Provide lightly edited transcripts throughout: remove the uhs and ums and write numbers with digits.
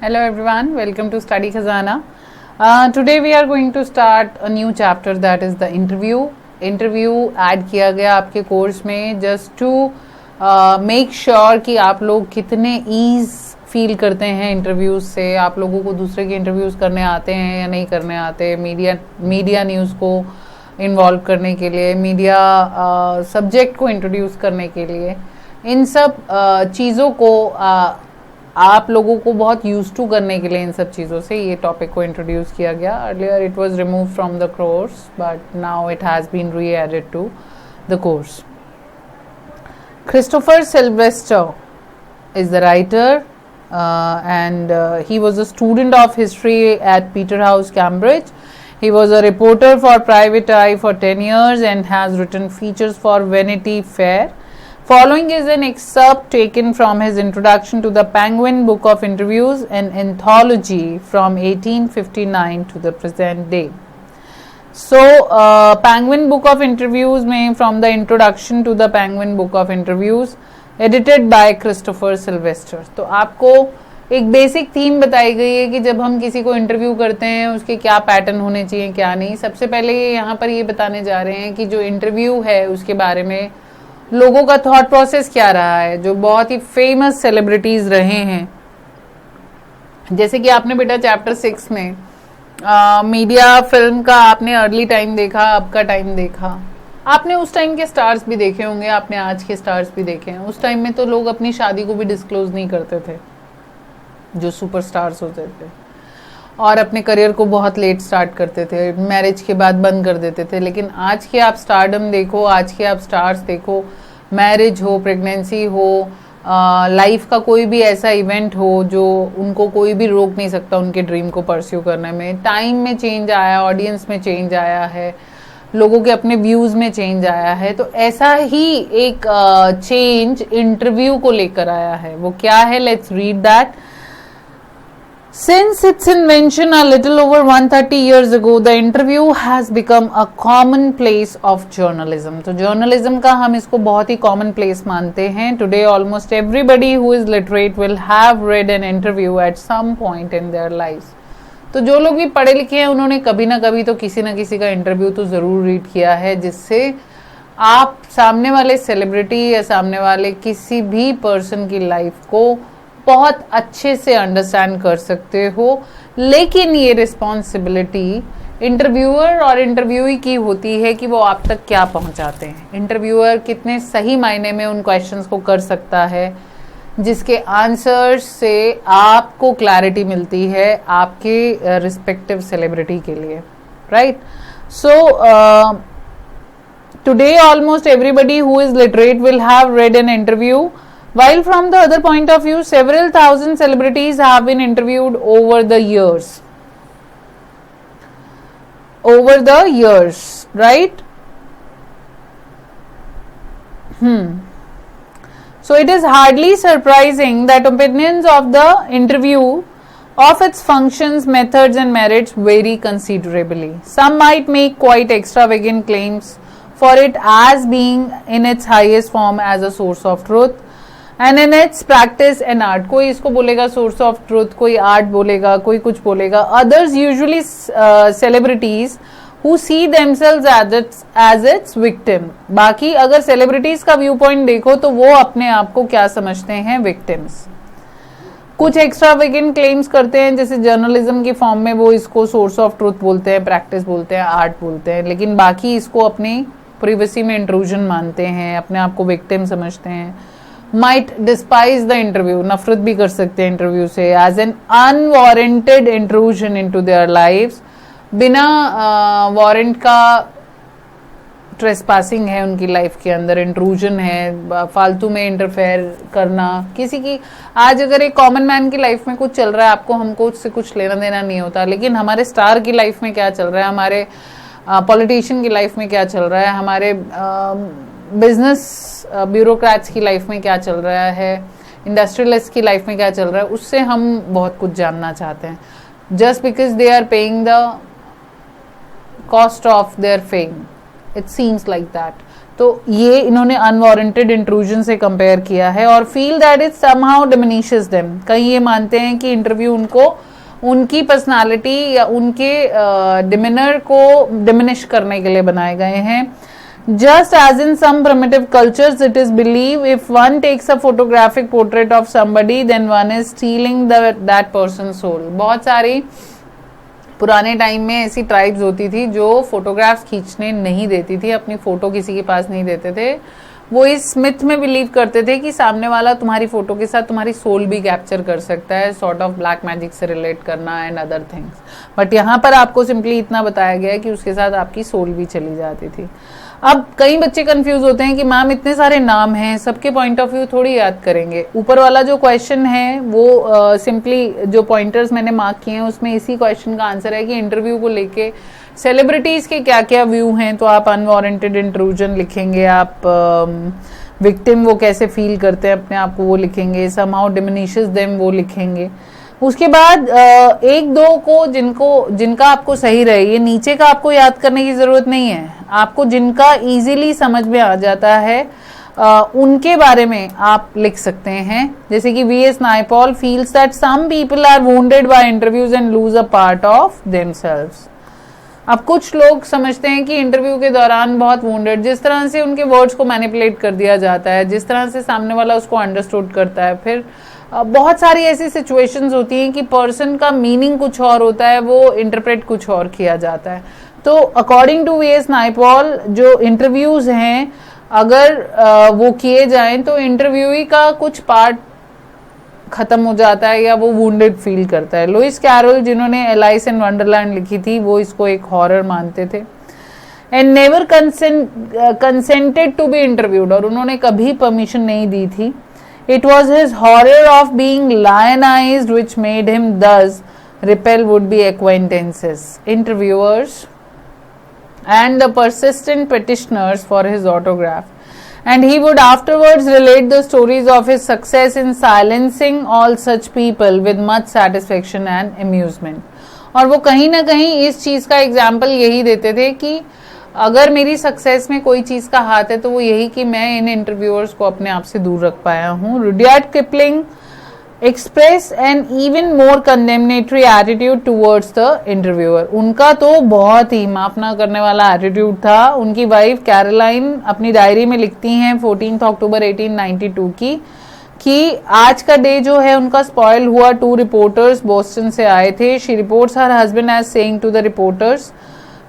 Hello everyone, welcome to Study Khazana. Today we are going to start a new chapter, that is the interview. Interview add किया गया आपके course में just to make sure कि आप लोग कितने ease feel करते हैं इंटरव्यूज से, आप लोगों को दूसरे के इंटरव्यूज करने आते हैं या नहीं करने आते, मीडिया न्यूज़ को इन्वॉल्व करने के लिए, मीडिया सब्जेक्ट को इंट्रोड्यूस करने के लिए, इन सब चीज़ों को आप लोगों को बहुत यूज टू करने के लिए इन सब चीज़ों से ये टॉपिक को इंट्रोड्यूस किया गया. Earlier it was remove from the course but now it has been re added to the course. Christopher Sylvester is the writer and he was a student of history at Peterhouse, Cambridge. He was a reporter for Private Eye for 10 years and has written features for Vanity Fair. Following is an excerpt taken from his introduction to the Penguin Book of Interviews, an anthology from 1859 to the present day. So, Penguin Book of Interviews में from the introduction to the Penguin Book of Interviews, edited by Christopher Sylvester. तो आपको एक basic theme बताई गई है कि जब हम किसी को इंटरव्यू करते हैं उसके क्या पैटर्न होने चाहिए, क्या नहीं. सबसे पहले यहाँ पर ये बताने जा रहे हैं कि जो इंटरव्यू है उसके बारे में लोगों का थॉट प्रोसेस क्या रहा है. जो बहुत ही फेमस सेलिब्रिटीज रहे हैं, जैसे कि आपने बेटा चैप्टर 6 में मीडिया फिल्म का आपने अर्ली टाइम देखा, अब का टाइम देखा, आपने उस टाइम के स्टार्स भी देखे होंगे, आपने आज के स्टार्स भी देखे हैं. उस टाइम में तो लोग अपनी शादी को भी डिस्क्लोज नहीं करते थे, जो सुपरस्टार्स होते थे, और अपने करियर को बहुत लेट स्टार्ट करते थे, मैरिज के बाद बंद कर देते थे. लेकिन आज के आप स्टारडम देखो, आज के आप स्टार्स देखो, मैरिज हो, प्रेगनेंसी हो, लाइफ का कोई भी ऐसा इवेंट हो जो उनको कोई भी रोक नहीं सकता उनके ड्रीम को परस्यू करने में. टाइम में चेंज आया, ऑडियंस में चेंज आया है, लोगों के अपने व्यूज में चेंज आया है. तो ऐसा ही एक चेंज इंटरव्यू को लेकर आया है. वो क्या है, let's read that. Since its invention a little over 130 years ago, the interview has become a commonplace of journalism. तो journalism का हम इसको बहुत ही common place मानते हैं. Today almost everybody who is literate will have read an interview at some point in their lives. तो जो लोग भी पढ़े लिखे हैं उन्होंने कभी ना कभी तो किसी ना किसी का इंटरव्यू तो जरूर रीड किया है, जिससे आप सामने वाले सेलिब्रिटी या सामने वाले किसी भी पर्सन की लाइफ को बहुत अच्छे से अंडरस्टैंड कर सकते हो. लेकिन ये रिस्पॉन्सिबिलिटी इंटरव्यूअर और इंटरव्यूई की होती है कि वो आप तक क्या पहुंचाते हैं. इंटरव्यूअर कितने सही मायने में उन क्वेश्चंस को कर सकता है जिसके आंसर्स से आपको क्लैरिटी मिलती है आपके रिस्पेक्टिव सेलिब्रिटी के लिए, right. So today almost everybody who is literate will have read an interview. While from the other point of view, several thousand celebrities have been interviewed over the years. Over the years, right? So it is hardly surprising that opinions of the interview, of its functions, methods and merits vary considerably. Some might make quite extravagant claims for it as being in its highest form as a source of truth. And in its practice an art. कोई इसको बोलेगा source of truth, कोई art बोलेगा, कोई कुछ बोलेगा. Others usually celebrities who see themselves as its victim. बाकी अगर celebrities का व्यू पॉइंट देखो तो वो अपने आप को क्या समझते हैं, victims. कुछ extravagant claims करते हैं, जैसे जर्नलिज्म की फॉर्म में वो इसको source of truth बोलते हैं, practice बोलते हैं, art बोलते हैं. लेकिन बाकी इसको अपनी privacy में intrusion मानते हैं, अपने आप को victim समझते हैं. might despise the interview, नफरत भी कर सकते हैं इंटरव्यू से, as an unwarranted intrusion into their lives. बिना वारंट का ट्रेसपासिंग है उनकी लाइफ के अंदर, इंट्रूजन है, फालतू में इंटरफेयर करना किसी की. आज अगर एक कॉमन मैन की लाइफ में कुछ चल रहा है, आपको हमको उससे कुछ लेना देना नहीं होता, लेकिन हमारे स्टार की लाइफ में क्या चल रहा है, हमारे पॉलिटिशियन की लाइफ में क्या चल रहा है, हमारे बिजनेस ब्यूरोक्रेट्स की लाइफ में क्या चल रहा है, इंडस्ट्रियलिस्ट की लाइफ में क्या चल रहा है, उससे हम बहुत कुछ जानना चाहते हैं. Just because they are paying the cost of their fame, it seems like that. तो ये इन्होंने अनवारंटेड इंट्रूजन से कंपेयर किया है और feel that it somehow diminishes them. कई ये मानते हैं कि इंटरव्यू उनको उनकी पर्सनालिटी या उनके डिमिनर को डिमिनिश करने के लिए बनाए गए हैं। Just as in some primitive cultures, it is believed if one takes a photographic portrait of somebody, then one is stealing that person's soul. बहुत सारी पुराने टाइम में ऐसी ट्राइब्स होती थी जो फोटोग्राफ्स खींचने नहीं देती थी, अपनी फोटो किसी के पास नहीं देते थे। वो इस मिथ में बिलीव करते थे कि सामने वाला तुम्हारी फोटो के साथ तुम्हारी सोल भी कैप्चर कर सकता है, सॉर्ट ऑफ ब्लैक मैजिक से रिलेट करना एंड अदर थिंग्स। बट यहाँ पर आपको सिंपली इतना बताया गया है कि उसके साथ आपकी सोल भी चली जाती थी। अब कई बच्चे कंफ्यूज होते हैं कि मैम इतने सारे नाम हैं, सबके पॉइंट ऑफ व्यू थोड़ी याद करेंगे। ऊपर वाला जो क्वेश्चन है वो सिंपली जो पॉइंटर्स मैंने मार्क किए हैं उसमें इसी क्वेश्चन का आंसर है कि इंटरव्यू को लेके सेलिब्रिटीज के क्या क्या व्यू हैं। तो आप अनवारंटेड इंट्रूजन लिखेंगे, आप विक्टिम वो कैसे फील करते हैं अपने आप को वो लिखेंगे, समहाउ डिमिनिशेस देम वो लिखेंगे। उसके बाद एक दो को जिनका आपको सही रहे, ये नीचे का आपको याद करने की जरूरत नहीं है, आपको जिनका इजीली समझ में आ जाता है उनके बारे में आप लिख सकते हैं। जैसे कि V.S. Naipaul feels that some people are wounded by interviews and lose a part of themselves. अब कुछ लोग समझते हैं कि इंटरव्यू के दौरान बहुत वुंडेड, जिस तरह से उनके वर्ड्स को मैनिपुलेट कर दिया जाता है, जिस तरह से सामने वाला उसको अंडरस्टूड करता है, फिर बहुत सारी ऐसी सिचुएशंस होती हैं कि पर्सन का मीनिंग कुछ और होता है, वो इंटरप्रेट कुछ और किया जाता है। तो अकॉर्डिंग टू V.S. नायपॉल जो इंटरव्यूज हैं अगर वो किए जाएं तो इंटरव्यूई का कुछ पार्ट खत्म हो जाता है या वो वुंडेड फील करता है। लुइस कैरोल जिन्होंने एलाइस इन वंडरलैंड लिखी थी वो इसको एक हॉरर मानते थे। And never consented to be interviewed, और उन्होंने कभी परमिशन नहीं दी थी। It was his horror of being lionized which made him thus repel would-be acquaintances, interviewers, and the persistent petitioners for his autograph. And he would afterwards relate the stories of his success in silencing all such people with much satisfaction and amusement. और वो कहीं ना कहीं इस चीज का example यही देते थे कि अगर मेरी सक्सेस में कोई चीज का हाथ है तो वो यही कि मैं इन इंटरव्यूअर्स को अपने आप से दूर रख पाया हूँ। Rudyard Kipling express an even more condemnatory attitude towards the interviewer. उनका तो बहुत ही माफ ना करने वाला एटीट्यूड था। उनकी वाइफ कैरोलाइन अपनी डायरी में लिखती हैं 14 अक्टूबर 1892 की कि आज का डे जो है उनका स्पॉइल हुआ। 2 रिपोर्टर्स बोस्टन से आए थे। She reports her husband as saying to the reporters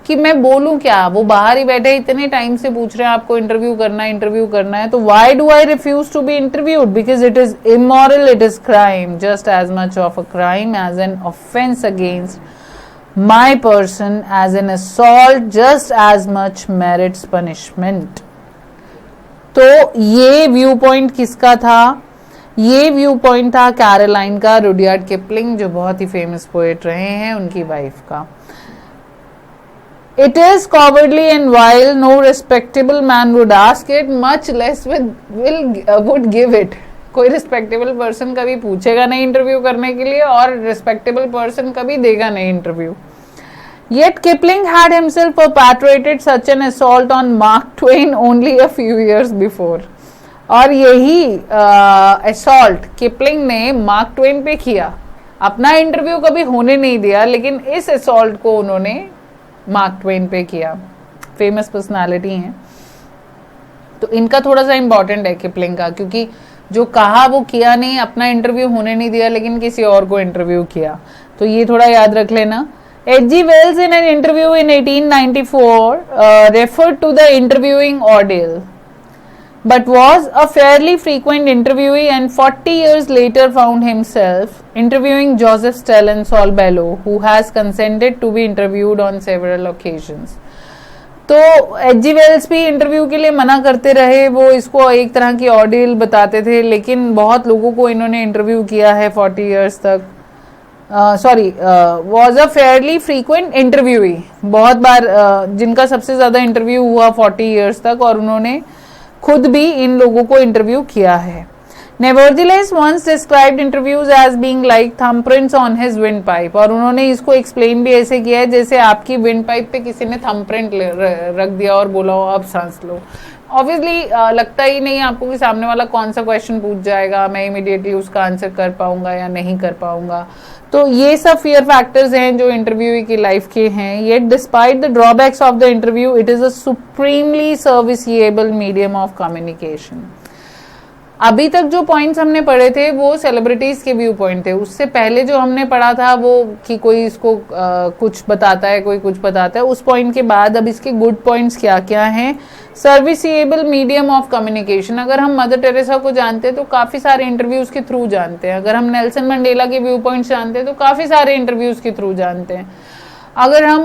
कि मैं बोलूं क्या, वो बाहर ही बैठे इतने टाइम से पूछ रहे हैं आपको इंटरव्यू करना है, तो why do I refuse to be interviewed, because it is immoral, it is crime, just as much of a crime as an offence against my person, as an assault just as much merits punishment. तो ये view point किसका था? ये view point था Caroline का, Rudyard Kipling जो बहुत ही famous poet रहे हैं, उनकी वाइफ का। It is cowardly and vile, no respectable man would ask it, much less would give it. कोई respectable person कभी पूछेगा नहीं इंटरव्यू करने के लिए और respectable person कभी देगा नहीं interview. Yet Kipling had himself perpetrated such an assault on Mark Twain only a few years before. और यही assault किपलिंग ने मार्क ट्वेन पे किया। अपना इंटरव्यू कभी होने नहीं दिया, लेकिन इस assault को उन्होंने मार्क ट्वेन पे किया। फेमस पर्सनालिटी हैं, तो इनका थोड़ा सा इंपॉर्टेंट है किपलिंग का, क्योंकि जो कहा वो किया नहीं, अपना इंटरव्यू होने नहीं दिया लेकिन किसी और को इंटरव्यू किया, तो ये थोड़ा याद रख लेना। H.G. Wells in an interview in 1894 referred to the interviewing ordeal, but was a fairly frequent interviewee, and 40 years later found himself interviewing Joseph Stalin Saul Bellow, who has consented to be interviewed on several occasions. तो H.G. Wells भी interview के लिए मना करते रहे, वो इसको एक तरह की ऑर्डियल बताते थे, लेकिन बहुत लोगों को इन्होंने इंटरव्यू किया है 40 years तक। Was a fairly frequent interviewee, बहुत बार जिनका सबसे ज्यादा इंटरव्यू हुआ 40 years तक, और उन्होंने खुद भी इन लोगों को इंटरव्यू किया है। Nevertheless, once described interviews as being like thumbprints on his windpipe, और उन्होंने इसको एक्सप्लेन भी ऐसे किया है जैसे आपकी विंड पाइप पे किसी ने थंबप्रिंट रख दिया और बोला हो अब सांस लो। ऑब्वियसली लगता ही नहीं आपको कि सामने वाला कौन सा क्वेश्चन पूछ जाएगा, मैं इमीडिएटली उसका आंसर कर पाऊंगा या नहीं कर पाऊंगा। तो ये सब फियर फैक्टर्स हैं जो इंटरव्यू की लाइफ के हैं। Yet despite the drawbacks of the interview, it is a supremely serviceable medium of communication. अभी तक जो पॉइंट्स हमने पढ़े थे वो सेलिब्रिटीज के व्यू पॉइंट थे। उससे पहले जो हमने पढ़ा था वो कि कोई इसको कुछ बताता है, कोई कुछ बताता है, उस पॉइंट के बाद अब इसके गुड पॉइंट्स क्या क्या हैं। सर्विसिएबल मीडियम ऑफ कम्युनिकेशन, अगर हम मदर टेरेसा को जानते हैं तो काफी सारे इंटरव्यूज के थ्रू जानते हैं। अगर हम नेल्सन मंडेला के व्यू पॉइंट्स जानते हैं तो काफी सारे इंटरव्यूज के थ्रू जानते हैं। अगर हम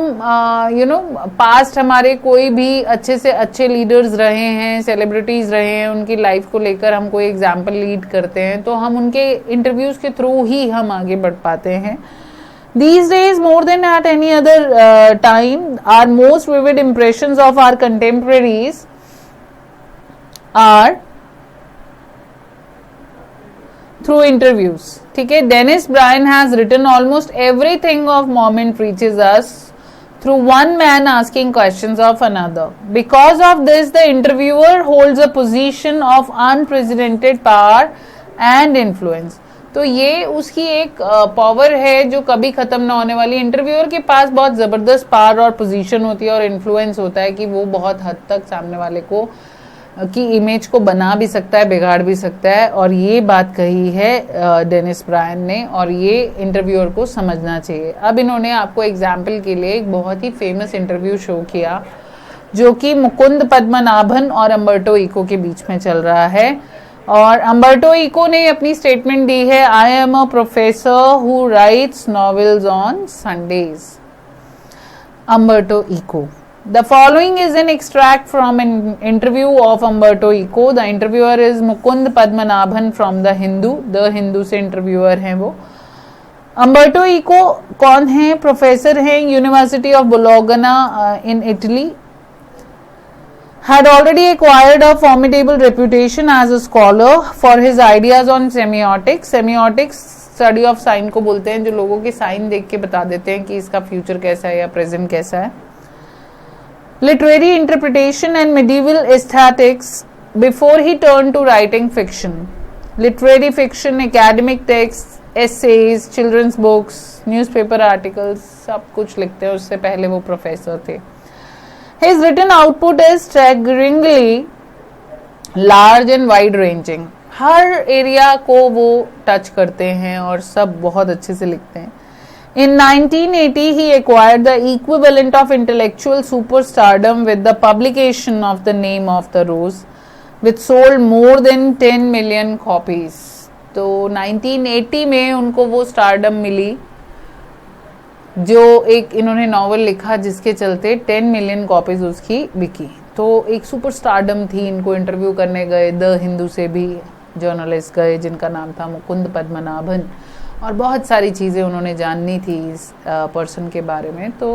पास्ट हमारे कोई भी अच्छे से अच्छे लीडर्स रहे हैं, सेलिब्रिटीज रहे हैं, उनकी लाइफ को लेकर हम कोई एग्जाम्पल लीड करते हैं तो हम उनके इंटरव्यूज के थ्रू ही हम आगे बढ़ पाते हैं। These days, more than at any other time, our most vivid impressions of our contemporaries are through interviews. ठीक है, Dennis Bryan has written almost everything of moment reaches us through one man asking questions of another. Because of this, the interviewer holds a position of unprecedented power and influence. तो ये उसकी एक power है जो कभी खत्म ना होने वाली। इंटरव्यूअर के पास बहुत जबरदस्त पावर और पोजीशन होती है और इन्फ्लुएंस होता है कि वो बहुत हद तक सामने वाले को की इमेज को बना भी सकता है, बिगाड़ भी सकता है। और ये बात कही है डेनिस ब्रायन ने और ये इंटरव्यूअर को समझना चाहिए। अब इन्होंने आपको एग्जाम्पल के लिए एक बहुत ही फेमस इंटरव्यू शो किया जो कि मुकुंद पद्मनाभन और अम्बर्टो इको के बीच में चल रहा है। और अम्बर्टो इको ने अपनी स्टेटमेंट दी है, I am a professor who writes novels on Sundays. Umberto Eco. The following is an extract from an interview of Umberto Eco. The interviewer is Mukund Padmanabhan from The Hindu. The Hindu से interviewer हैं वो। Umberto Eco कौन है? Professor हैं university of bologna in Italy. Had already acquired a formidable reputation as a scholar for his ideas on semiotics. Semiotics study of sine को बोलते हैं, जो लोगों के साइन देख के बता देते हैं कि इसका फ्यूचर कैसा है या प्रेजेंट कैसा है। Literary interpretation and medieval aesthetics before he turned to writing fiction. Literary fiction, academic texts, essays, children's books, newspaper articles, सब कुछ लिखते हैं। उससे पहले वो प्रोफेसर थे। His written output is staggeringly large and wide ranging. Her area को वो टच करते हैं और सब बहुत अच्छे से लिखते हैं। In 1980, he acquired the equivalent of intellectual superstardom with the publication of The Name of the Rose, which sold more than 10 million copies. तो 1980 में उनको वो स्टारडम मिली जो एक इन्होंने नॉवल लिखा जिसके चलते 10 मिलियन कॉपीज उसकी बिकी। तो एक सुपर स्टारडम थी। इनको इंटरव्यू करने गए द हिंदू से भी जर्नलिस्ट गए जिनका नाम था मुकुंद पद्मनाभन, और बहुत सारी चीज़ें उन्होंने जाननी थी इस पर्सन के बारे में। तो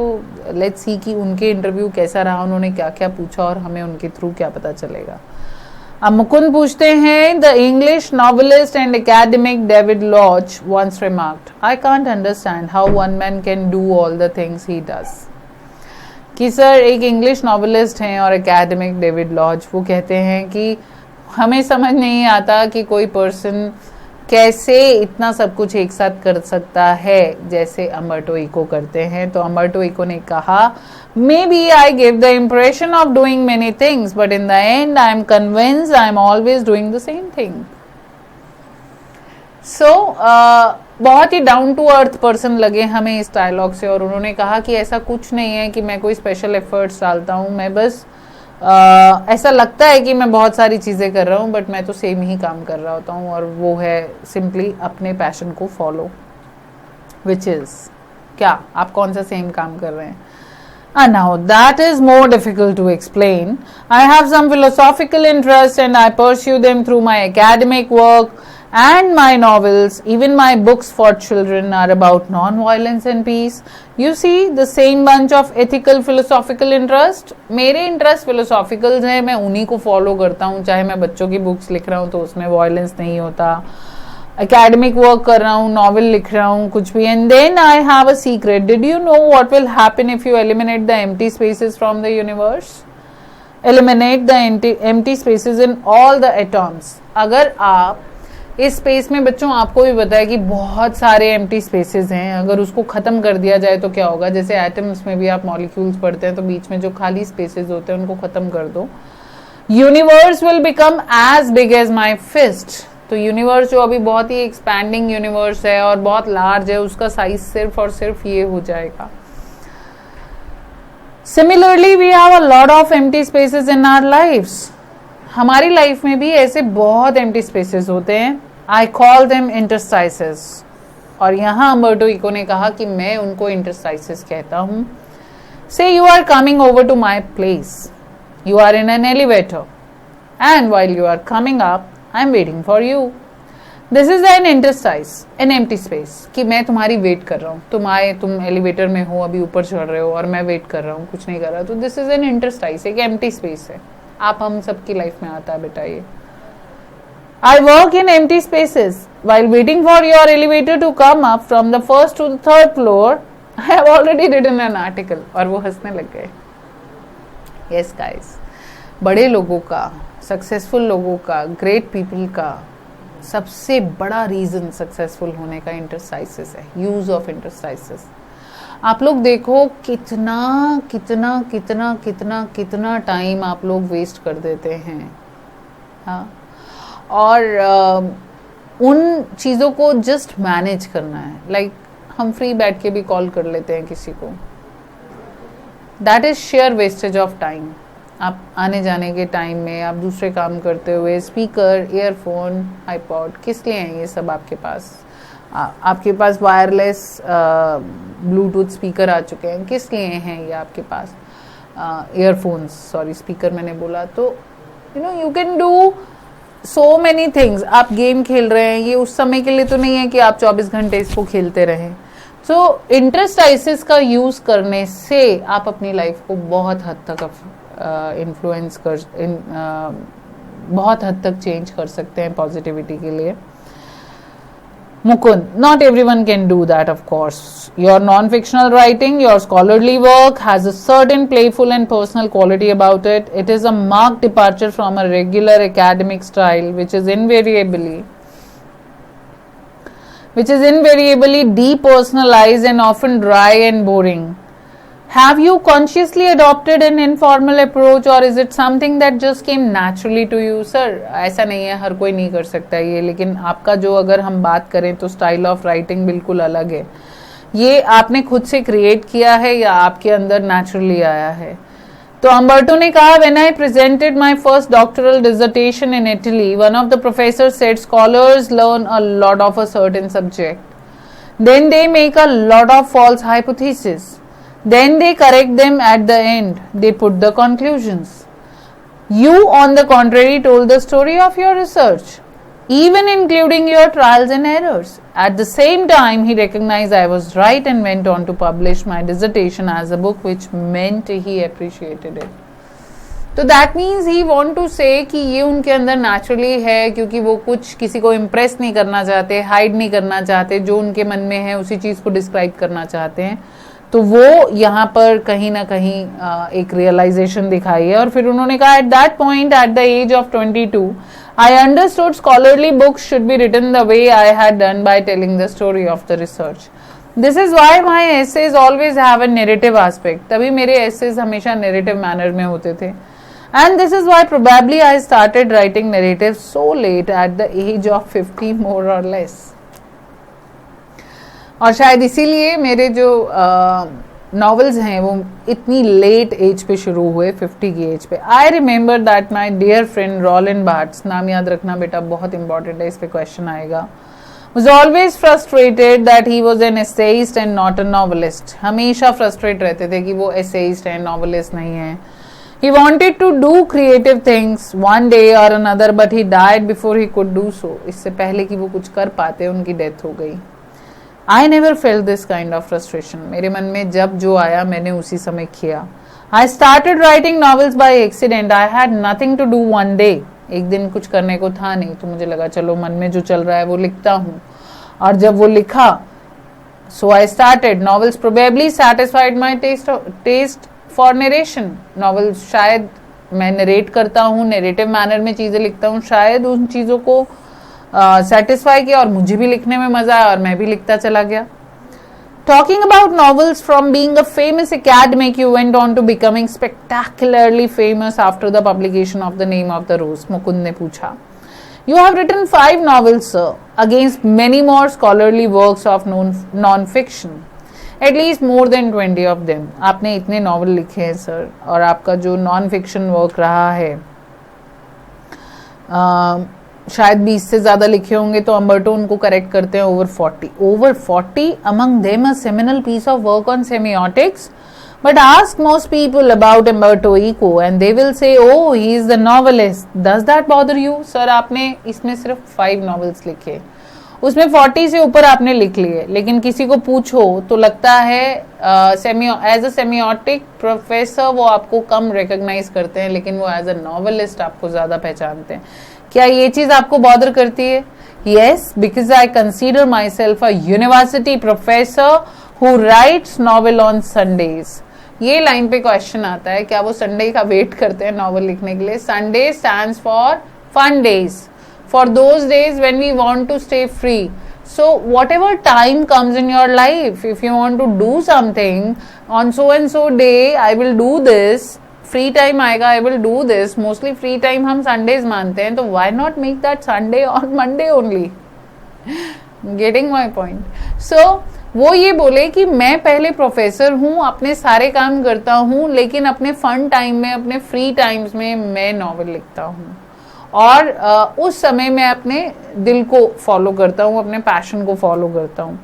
लेट्स सी कि उनके इंटरव्यू कैसा रहा, उन्होंने क्या क्या पूछा और हमें उनके थ्रू क्या पता चलेगा। अब मुकुंद पूछते हैं, the English novelist and academic David Lodge once remarked, I can't understand how one man can do all the things he does. कि सर एक इंग्लिश नॉवेलिस्ट हैं और एकेडमिक डेविड लॉज, वो कहते हैं कि हमें समझ नहीं आता कि कोई पर्सन कैसे इतना सब कुछ एक साथ कर सकता है जैसे अम्बर्टो इको करते हैं। तो अम्बर्टो इको ने कहा, maybe I give the impression of doing many things but in the end I am convinced I am always doing the same thing. So बहुत ही डाउन टू अर्थ पर्सन लगे हमें इस dialogue से। और उन्होंने कहा कि ऐसा कुछ नहीं है कि मैं कोई स्पेशल एफर्ट्स डालता हूँ, मैं बस ऐसा लगता है कि मैं बहुत सारी चीज़ें कर रहा हूँ बट मैं तो सेम ही काम कर रहा होता हूँ, और वो है सिंपली अपने पैशन को फॉलो, विच इज़ क्या, आप कौन सा सेम काम कर रहे हैं। And now that is more difficult to explain. I have some philosophical interests and I pursue them through my academic work and my novels. Even my books for children are about non-violence and peace. You see the same bunch of ethical philosophical interest. मेरे interest philosophical हैं, मैं उन्हीं को follow करता हूँ। चाहे मैं बच्चों की बुक्स लिख रहा हूँ तो उसमें वायलेंस नहीं होता, एकेडमिक वर्क कर रहा हूँ, नॉवल लिख रहा हूँ, कुछ भी। And then I have a secret, did you know what will happen if you eliminate the empty spaces from the universe. Eliminate the empty spaces in all the atoms. अगर आप इस स्पेस में, बच्चों आपको भी पता है कि बहुत सारे एम्प्टी स्पेसेस हैं, अगर उसको खत्म कर दिया जाए तो क्या होगा, जैसे एटम्स में भी आप मॉलिक्यूल्स पढ़ते हैं तो बीच में जो खाली स्पेसेस होते हैं उनको खत्म कर दो. Universe will become as big as my fist. तो यूनिवर्स जो अभी बहुत ही एक्सपैंडिंग यूनिवर्स है और बहुत लार्ज है, उसका साइज सिर्फ और सिर्फ ये हो जाएगा. Similarly we have a lot of empty spaces in our lives. हमारी लाइफ में भी ऐसे बहुत एम्प्टी स्पेसेस होते हैं. I call them interstices. और यहां अम्बर्टो इको ने कहा कि मैं उनको इंटरस्टाइसेस कहता हूं. Say you are coming over to my place. You are in an elevator and while you are coming up I am waiting for you. This is an interstice, an empty space, कि मैं तुम्हारी wait कर रहा हूं. तुम elevator में हो, अभी ऊपर चढ़ रहे हो और मैं वेट कर रहा हूं, कुछ नहीं कर रहा. तो दिस इज एन इंटरस्टाइस, एक एम्प्टी स्पेस है. आप हम सबकी लाइफ में आता है बेटा ये. I work in empty spaces. While waiting for your elevator to come up from the first to the third floor, I have already written an article. और वो हंसने लग गए. Yes guys, बड़े लोगों का, सक्सेसफुल लोगों का, ग्रेट पीपल का सबसे बड़ा रीजन सक्सेसफुल होने का इंटरस्टाइसेस है, यूज ऑफ इंटरस्टाइसेस. आप लोग देखो कितना कितना कितना कितना कितना टाइम आप लोग वेस्ट कर देते हैं. हाँ, और उन चीज़ों को जस्ट मैनेज करना है. लाइक हम फ्री बैठ के भी कॉल कर लेते हैं किसी को. That is share wastage of time. आप आने जाने के टाइम में, आप दूसरे काम करते हुए, स्पीकर, ईयरफोन, आईपॉड, किस लिए हैं ये सब आपके पास? आपके पास वायरलेस ब्लूटूथ स्पीकर आ चुके हैं, किस लिए हैं ये आपके पास? ईयरफोन्स, सॉरी स्पीकर मैंने बोला. तो you can do so many things. आप गेम खेल रहे हैं, ये उस समय के लिए तो नहीं है कि आप 24 घंटे इसको खेलते रहें. सो इंटरस्टाइसेस का यूज करने से आप अपनी लाइफ को बहुत हद तक इन्फ्लुएंस बहुत हद तक चेंज कर सकते हैं पॉजिटिविटी के लिए. Mukund, not everyone can do that, of course. Your non-fictional writing, your scholarly work has a certain playful and personal quality about it. It is a marked departure from a regular academic style, which is invariably depersonalized and often dry and boring. Have you consciously adopted an informal approach or is it something that just came naturally to you? Sir, ऐसा नहीं है, हर कोई नहीं कर सकता ये, लेकिन आपका जो, अगर हम बात करें तो स्टाइल ऑफ राइटिंग बिल्कुल अलग है. ये आपने खुद से क्रिएट किया है या आपके अंदर नेचुरली आया है? तो अम्बर्टो ने कहा, when I presented my first doctoral dissertation in Italy, one of the professors said scholars learn a lot of a certain subject. Then they make a lot of false hypotheses. Then they correct them at the end. They put the conclusions. You, on the contrary, told the story of your research, even including your trials and errors. At the same time, he recognized I was right and went on to publish my dissertation as a book, which meant he appreciated it. तो that means he want to say कि ये उनके अंदर naturally है, क्योंकि वो कुछ किसी को impress नहीं करना चाहते, hide नहीं करना चाहते, जो उनके मन में है उसी चीज़ को describe करना चाहते हैं. तो वो यहाँ पर कहीं ना कहीं एक रियलाइजेशन दिखाई है. और फिर उन्होंने कहा, at that point, at the age of 22, I understood scholarly books should be written the way I had done by telling the story of the research. This is why my essays always have a narrative aspect. तभी मेरे essays हमेशा narrative manner में होते थे. And this is why probably I started writing narrative so late, at the age of 50 more or less. और शायद इसीलिए मेरे जो नॉवेल्स हैं वो इतनी लेट एज पे शुरू हुए, 50 की एज पे. I remember that my dear friend Roland Barthes, नाम याद रखना बेटा, बहुत इंपॉर्टेंट है, इस पे क्वेश्चन आएगा, was always frustrated that he was an essayist and not a novelist. हमेशा फ्रस्ट्रेट रहते थे कि वो essayist है, novelist नहीं है. He wanted to do creative things one day or another, but he died before he could do so. इससे पहले कि वो कुछ कर पाते उनकी डेथ हो गई. I never felt this kind of frustration. मेरे मन में जब जो आया मैंने उसी समय किया. I started writing novels by accident. I had nothing to do one day. एक दिन कुछ करने को था नहीं, तो मुझे लगा चलो मन में जो चल रहा है वो लिखता हूँ. और जब वो लिखा, so I started. Novels probably satisfied my taste for narration. Novels शायद मैं नरेट करता हूँ, नरेटिव मैनर में चीज़ें लिखता हूँ, शायद उन चीज़ों को सेटिस्फाई किया और मुझे भी लिखने में मज़ा आया और मैं भी लिखता चला गया. Talking about novels, from being a famous academic, you went on to becoming spectacularly famous after the publication of The Name of the Rose. Mukund ने पूछा. You have written 5 novels, sir, against many more scholarly works of non-fiction. At least more than 20 of them. आपने इतने novel लिखे हैं sir, और आपका जो non fiction work रहा है शायद 20 से ज्यादा लिखे होंगे. तो अम्बर्टो उनको करेक्ट करते हैं over 40 among them a seminal piece of work on semiotics. But ask most people about Umberto Eco and they will say, oh, he is the novelist. Does that bother you? Sir आपने इसमें सिर्फ 5 novels लिखे, उसमें 40 से ऊपर आपने लिख लिए, लेकिन किसी को पूछो तो लगता है एज अ सेमियोटिक प्रोफेसर वो आपको कम रिकॉग्नाइज करते हैं, लेकिन वो एज अ नॉवेलिस्ट आपको ज्यादा पहचानते हैं. क्या ये चीज आपको बॉदर करती है? Yes, because I consider my self a university professor who rights novel on Sundays. ये लाइन पे क्वेश्चन आता है, क्या वो संडे का वेट करते हैं नॉवेल लिखने के लिए? Sunday stands for fun days, for those days when we want to stay free. So whatever time comes in your life, if you want to do something on so and so day, I will do this. Free time आएगा, I will do this. Mostly free time हम Sundays मानते हैं, तो why not make that Sunday on Monday only? Getting my point? So वो ये बोले कि मैं पहले प्रोफेसर हूँ, अपने सारे काम करता हूँ, लेकिन अपने फन टाइम में, अपने फ्री टाइम्स में मैं नॉवेल लिखता हूँ, और उस समय मैं अपने दिल को फॉलो करता हूँ, अपने पैशन को फॉलो करता हूँ.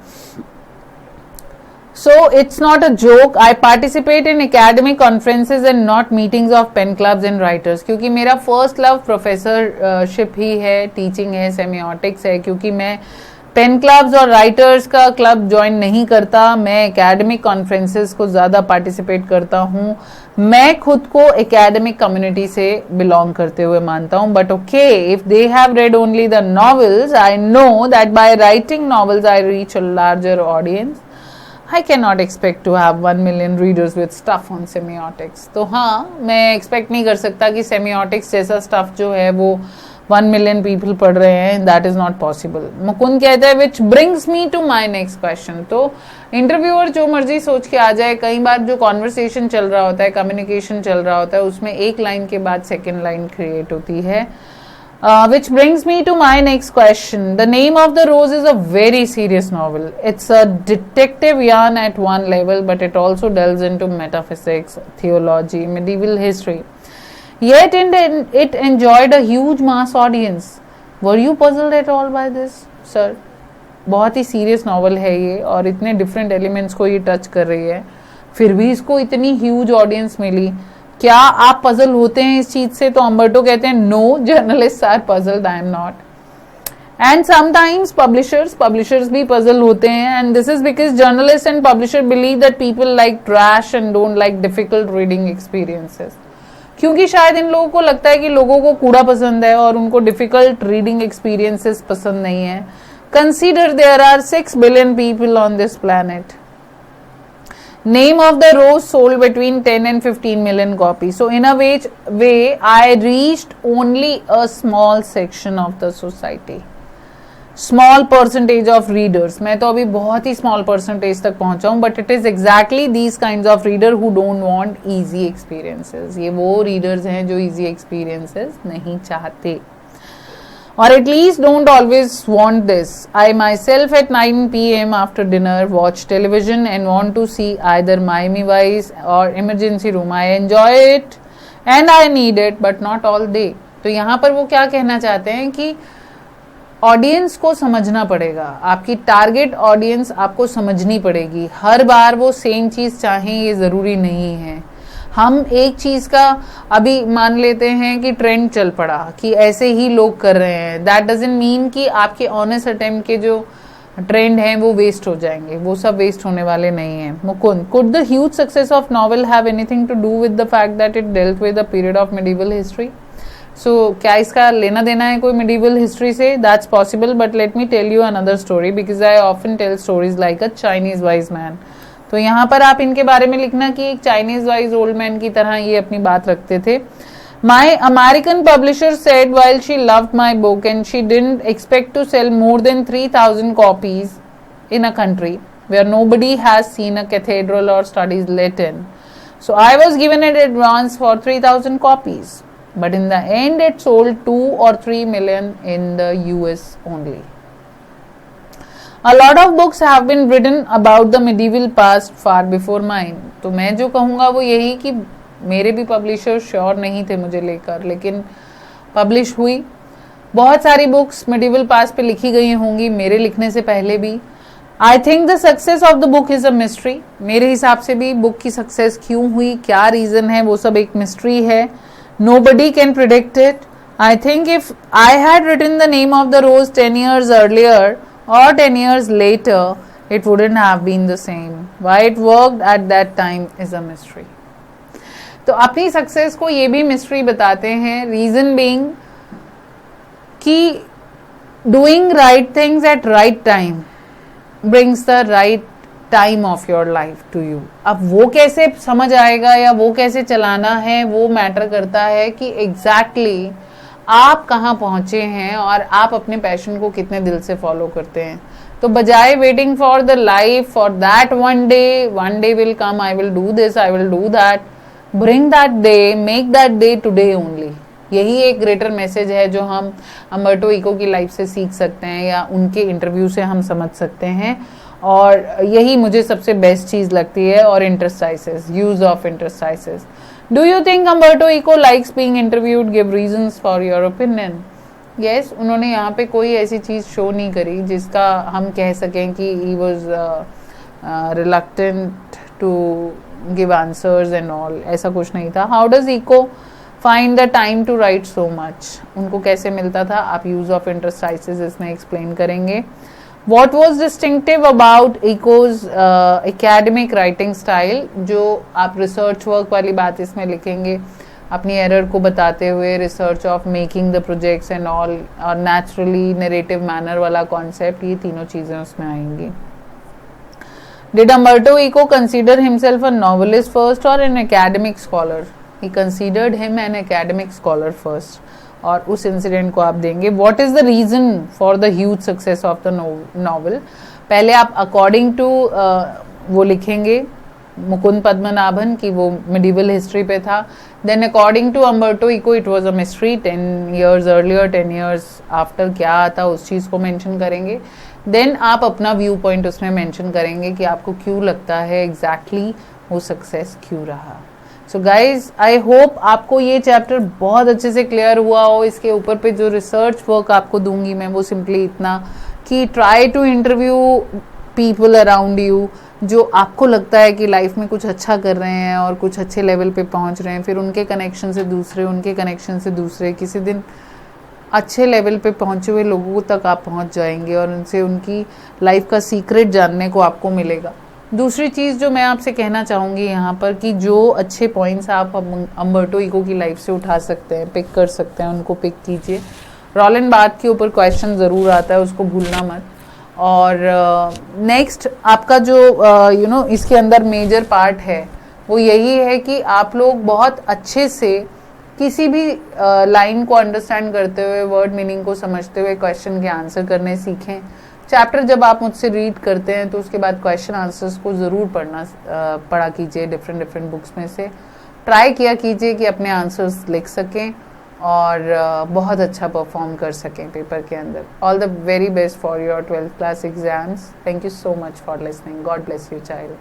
So it's not a joke. I participate in academic conferences and not meetings of pen clubs and writers. क्योंकि मेरा फर्स्ट लव प्रोफेसरशिप ही है, टीचिंग है, सेमियोटिक्स है. क्योंकि मैं पेन क्लब्स और राइटर्स का क्लब ज्वाइन नहीं करता, मैं एकेडमिक कॉन्फ्रेंसेस को ज्यादा पार्टिसिपेट करता हूँ. मैं खुद को एकेडमिक कम्युनिटी से बिलोंग करते हुए मानता हूँ. But okay, if they have read only the novels, I know that by writing novels I reach a larger audience. I cannot expect to have 1 million readers with stuff on semiotics. तो हाँ, मैं expect नहीं कर सकता कि semiotics जैसा stuff जो है वो 1 million people पढ़ रहे हैं. That is not possible. Mukund कहता है which brings me to my next question. तो इंटरव्यूअर जो मर्जी सोच के आ जाए, कई बार जो कॉन्वर्सेशन चल रहा होता है, कम्युनिकेशन चल रहा होता है, उसमें एक लाइन के बाद सेकेंड लाइन क्रिएट होती है. Which brings me to my next question. The Name of the Rose is a very serious novel. It's a detective yarn at one level, but it also delves into metaphysics, theology, medieval history. Yet it enjoyed a huge mass audience. Were you puzzled at all by this, sir? बहुत ही serious novel है ये, और इतने different elements को ये touch कर रही है, फिर भी इसको इतनी ह्यूज ऑडियंस मिली. क्या आप पजल होते हैं इस चीज से? तो अम्बर्टो कहते हैं no, journalist are puzzled, I am not. And sometimes publishers भी पजल होते हैं, and this is because journalist and publisher believe that people like trash and don't like difficult reading experiences. क्योंकि शायद इन लोगों को लगता है कि लोगों को कूड़ा पसंद है और उनको डिफिकल्ट रीडिंग एक्सपीरियंसेस पसंद नहीं है. Consider there are 6 billion people on this planet. Name of the Rose sold between 10 and 15 million copies. So in a way, I reached only a small section of the society. Small percentage of readers. मैं तो अभी बहुत ही small percentage तक पहुंचा हूँ, but it is exactly these kinds of reader who don't want easy experiences. ये वो readers हैं जो easy experiences नहीं चाहते. Or at least don't always want this. I myself at 9 p.m. after dinner watch television and want to see either Miami Vice or Emergency Room. I enjoy it and I need it, but not all day. तो यहाँ पर वो क्या कहना चाहते हैं कि audience को समझना पड़ेगा, आपकी टारगेट ऑडियंस आपको समझनी पड़ेगी. हर बार वो सेम चीज चाहें ये जरूरी नहीं है. हम एक चीज का अभी मान लेते हैं कि ट्रेंड चल पड़ा, कि ऐसे ही लोग कर रहे हैं. दैट डजंट मीन कि आपके ऑनेस्ट अटेम्प्ट के जो ट्रेंड हैं वो वेस्ट हो जाएंगे. वो सब वेस्ट होने वाले नहीं हैं. Mukund, could the huge success of novel have anything to do with the fact that it dealt with the period of medieval history? So क्या इसका लेना देना है कोई मिडिवल हिस्ट्री से? That's possible, but let me tell you another story because I often tell stories like a Chinese wise man. तो यहाँ पर आप इनके बारे में लिखना कि एक चाइनीज वाइज ओल्ड मैन की तरह ये अपनी बात रखते थे. My American publisher said while she loved my book and she didn't expect to sell more than 3,000 copies in a country where nobody has seen a cathedral or studies Latin. So I was given an advance for 3,000 copies. But in the end it sold 2 or 3 million in the US only. A lot of books have been written about the medieval past far before mine. तो मैं जो कहूँगा वो यही कि मेरे भी publisher sure नहीं थे मुझे लेकर, लेकिन पब्लिश हुई। बहुत सारी बुक्स मिडिवल पास्ट पे लिखी गई होंगी मेरे लिखने से पहले भी। I think the success of the book is a mystery. मेरे हिसाब से भी बुक की सक्सेस क्यों हुई, क्या रीजन है, वो सब एक मिस्ट्री है। Nobody can predict it. I think if I had written the name of the rose 10 years earlier or 10 years later, it wouldn't have been the same. Why it worked at that time is a mystery. तो अपनी success को ये भी mystery बताते हैं, reason being कि doing right things at right time brings the right time of your life to you. अब वो कैसे समझ आएगा या वो कैसे चलाना है वो मैटर करता है कि एग्जैक्टली आप कहाँ पहुंचे हैं और आप अपने पैशन को कितने दिल से फॉलो करते हैं। तो बजाय waiting for the life for that one day will come, I will do this, I will do that, bring that day, make that day today only. यही एक ग्रेटर मैसेज है जो हम अम्बर्टो इको की लाइफ से सीख सकते हैं या उनके इंटरव्यू से हम समझ सकते हैं, और यही मुझे सबसे बेस्ट चीज लगती है। और interstices, use of interstices. Do you think Umberto Eco likes being interviewed? Give reasons for your opinion. Yes, उन्होंने यहाँ पे कोई ऐसी चीज शो नहीं करी जिसका हम कह सकें कि he was reluctant to give answers and all, ऐसा कुछ नहीं था। How does Eco find the time to write so much? उनको कैसे मिलता था? आप यूज ऑफ इंटरस्टाइसेस इसमें एक्सप्लेन करेंगे। What was distinctive about Eco's academic writing style? जो आप रिसर्च वर्क वाली बात इसमें लिखेंगे, अपनी एरर को बताते हुए, research of making the projects and all, और नेचुरली नरेटिव मैनर वाला कॉन्सेप्ट, ये तीनों चीजें उसमें आएंगी। Did Umberto Eco consider himself a novelist first or an academic scholar? He considered him an academic scholar first. और उस इंसिडेंट को आप देंगे। What is the reason for the huge success of the novel? पहले आप according to वो लिखेंगे मुकुंद पद्मनाभन की वो मिडिवल हिस्ट्री पे था। Then according to Umberto Eco it was a mystery. 10 years earlier, 10 years after क्या आता उस चीज़ को मेंशन करेंगे। देन आप अपना व्यू पॉइंट उसमें मेंशन करेंगे कि आपको क्यों लगता है एग्जैक्टली वो सक्सेस क्यों रहा। सो गाइज, आई होप आपको ये चैप्टर बहुत अच्छे से क्लियर हुआ हो। इसके ऊपर पे जो रिसर्च वर्क आपको दूंगी मैं वो सिंपली इतना कि try to interview people around you जो आपको लगता है कि लाइफ में कुछ अच्छा कर रहे हैं और कुछ अच्छे लेवल पे पहुंच रहे हैं, फिर उनके कनेक्शन से दूसरे, उनके कनेक्शन से दूसरे, किसी दिन अच्छे लेवल पे पहुंचे हुए लोगों तक आप पहुंच जाएंगे और उनसे उनकी लाइफ का सीक्रेट जानने को आपको मिलेगा। दूसरी चीज़ जो मैं आपसे कहना चाहूँगी यहाँ पर कि जो अच्छे पॉइंट्स आप अम्बर्टो इको की लाइफ से उठा सकते हैं, पिक कर सकते हैं, उनको पिक कीजिए। रॉलन बार्थ के ऊपर क्वेश्चन ज़रूर आता है, उसको भूलना मत। और नेक्स्ट आपका जो इसके अंदर मेजर पार्ट है वो यही है कि आप लोग बहुत अच्छे से किसी भी लाइन को अंडरस्टैंड करते हुए, वर्ड मीनिंग को समझते हुए क्वेश्चन के आंसर करने सीखें। चैप्टर जब आप मुझसे रीड करते हैं तो उसके बाद क्वेश्चन आंसर्स को ज़रूर पढ़ा कीजिए डिफरेंट बुक्स में से। ट्राई किया कीजिए कि अपने आंसर्स लिख सकें और बहुत अच्छा परफॉर्म कर सकें पेपर के अंदर। All the very best for your 12th class exams. Thank you so much for listening. God bless you child.